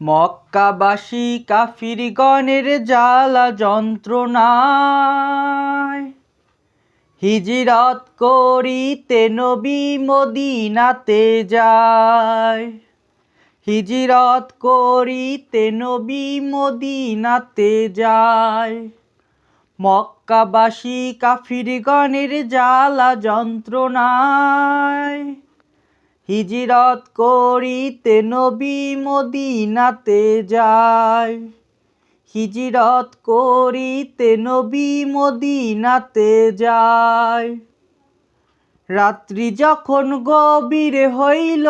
মক্কাবাসী কাফিরগণের জ্বালা যন্ত্রণায় হিজরত করিতে নবী মদিনাতে যায়। হিজরত করিতে নবী মদিনাতে যায়। মক্কাবাসী কাফিরগণের জ্বালা যন্ত্রণায় হিজরত করিতে নবী মদিনাতে যায়। হিজরত করিতে নবী মদিনাতে যায়। রাত্রি যখন গভীর হইল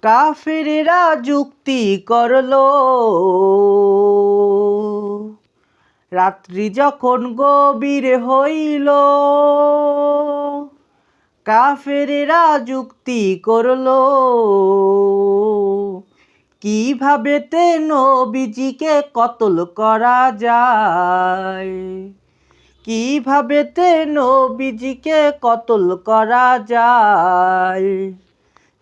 কাফেরেরা যুক্তি করল। রাত্রি যখন গভীর হইল কাফেরেরা যুক্তি করল। কিভাবে তে নবীজিকে কতল করা যায়। কিভাবে তে নবীজিকে কতল করা যায়।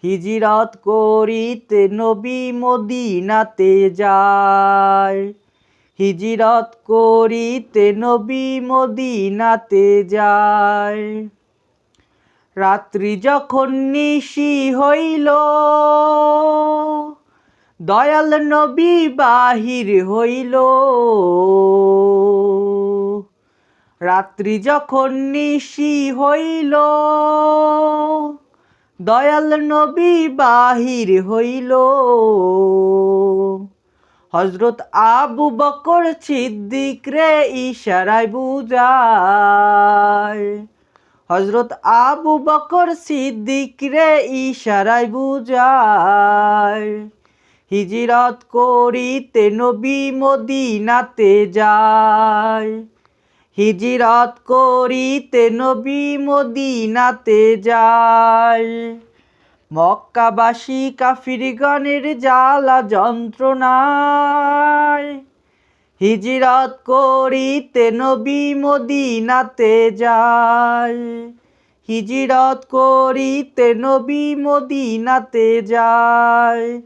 হিজরত করিতে নবী মদিনাতে যায়। হিজরত করিতে নবী মদিনাতে যায়। রাত্রি যখন নিশি হইল দয়াল নবী বাহির হইল। রাত্রি যখন নিশি হইল দয়াল নবী বাহির হইল। হযরত আবু বকর সিদ্দিক রে ইশারায় বুঝায়। হযরত আবু বকর সিদ্দিক রে ইশারায় বুঝায়। হিজরত করিতে নবী মদিনাতে যায়। হিজরত করিতে নবী মদিনাতে যায়। মক্কাবাসী কাফিরগণের জ্বালা যন্ত্রণায় হিজরত করিতে নবী মদিনাতে যায়। হিজরত করিতে নবী মদিনাতে যায়।